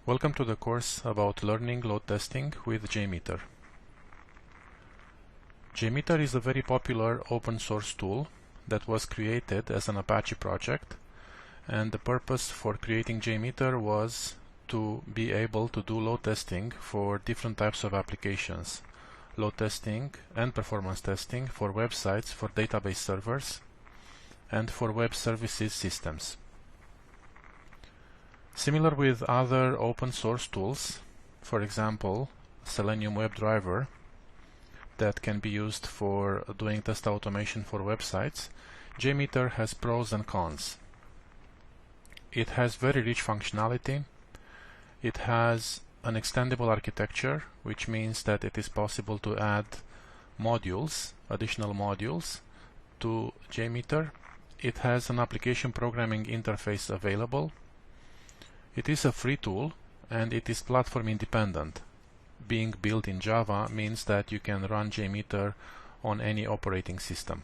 Welcome to the course about learning load testing with JMeter. JMeter is a very popular open source tool that was created as an Apache project, and the purpose for creating JMeter was to be able to do load testing for different types of applications. Load testing and performance testing for websites, for database servers, and for web services systems. Similar with other open source tools, for example, Selenium WebDriver, that can be used for doing test automation for websites, JMeter has pros and cons. It has very rich functionality. It has an extendable architecture, which means that it is possible to add modules, additional modules, to JMeter. It has an application programming interface available. It is a free tool and it is platform independent. Being built in Java means that you can run JMeter on any operating system.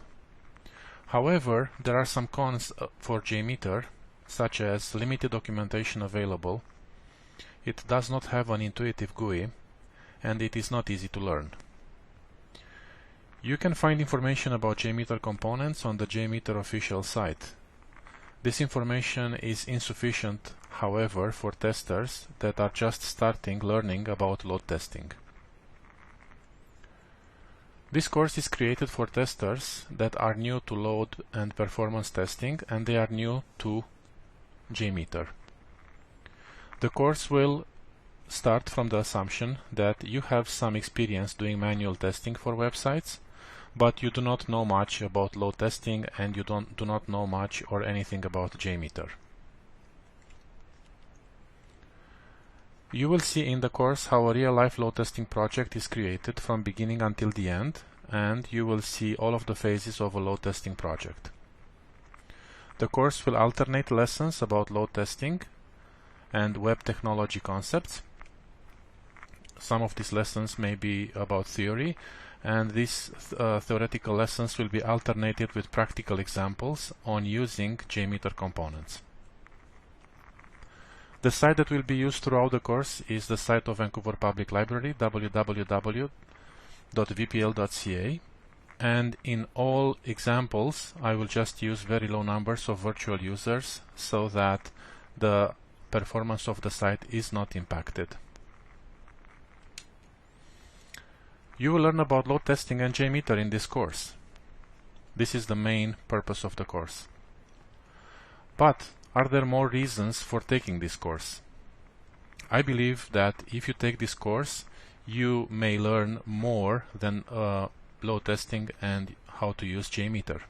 However, there are some cons for JMeter, such as limited documentation available. It does not have an intuitive GUI and it is not easy to learn. You can find information about JMeter components on the JMeter official site. This information is insufficient, however, for testers that are just starting learning about load testing. This course is created for testers that are new to load and performance testing, and they are new to JMeter. The course will start from the assumption that you have some experience doing manual testing for websites, but you do not know much about load testing and you do not know much or anything about JMeter. You will see in the course how a real-life load testing project is created from beginning until the end, and you will see all of the phases of a load testing project. The course will alternate lessons about load testing and web technology concepts. Some of these lessons may be about theory, and these theoretical lessons will be alternated with practical examples on using JMeter components. The site that will be used throughout the course is the site of Vancouver Public Library, www.vpl.ca, and in all examples I will just use very low numbers of virtual users so that the performance of the site is not impacted. You will learn about load testing and JMeter in this course. This is the main purpose of the course. But are there more reasons for taking this course? I believe that if you take this course, you may learn more than load testing and how to use JMeter.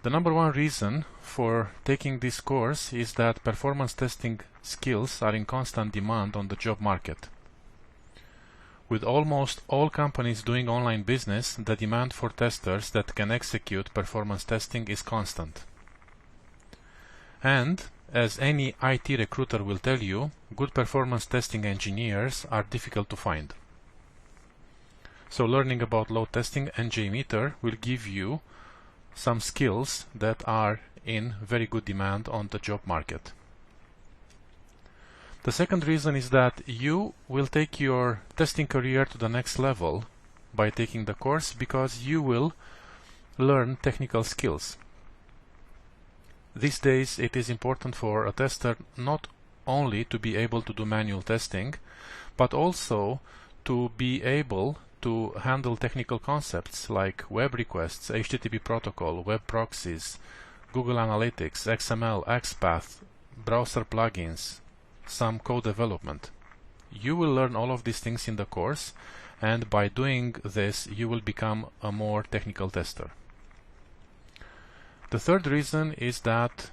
The number one reason for taking this course is that performance testing skills are in constant demand on the job market. With almost all companies doing online business, the demand for testers that can execute performance testing is constant. And, as any IT recruiter will tell you, good performance testing engineers are difficult to find. So learning about load testing and JMeter will give you some skills that are in very good demand on the job market. The second reason is that you will take your testing career to the next level by taking the course, because you will learn technical skills. These days it is important for a tester not only to be able to do manual testing, but also to be able to handle technical concepts like web requests, HTTP protocol, web proxies, Google Analytics, XML, XPath, browser plugins, some code development. You will learn all of these things in the course, and by doing this you will become a more technical tester. The third reason is that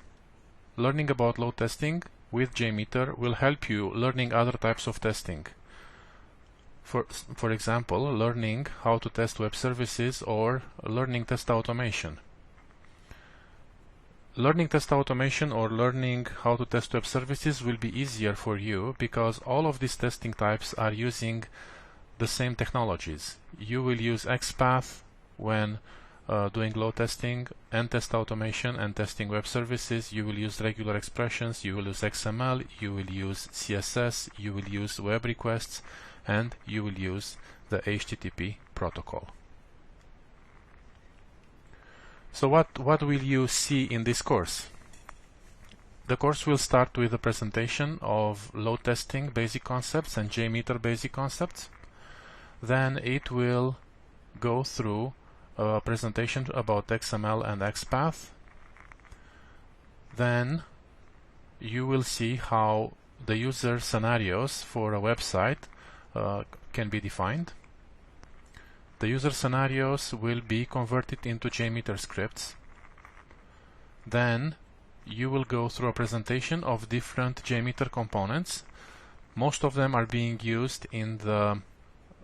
learning about load testing with JMeter will help you learning other types of testing. For example, learning how to test web services or learning test automation. Learning test automation or learning how to test web services will be easier for you because all of these testing types are using the same technologies. You will use XPath when doing load testing and test automation and testing web services, you will use regular expressions, you will use XML, you will use CSS, you will use web requests, and you will use the HTTP protocol. So what will you see in this course? The course will start with a presentation of load testing basic concepts and JMeter basic concepts. Then it will go through a presentation about XML and XPath. Then you will see how the user scenarios for a website can be defined. The user scenarios will be converted into JMeter scripts. Then you will go through a presentation of different JMeter components. Most of them are being used in the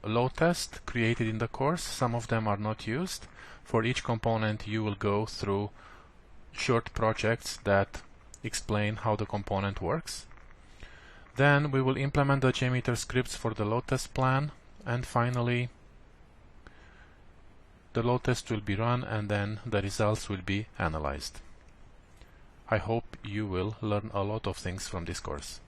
load test created in the course. Some of them are not used. For each component you will go through short projects that explain how the component works. Then we will implement the JMeter scripts for the load test plan, and finally the load test will be run and then the results will be analyzed. I hope you will learn a lot of things from this course.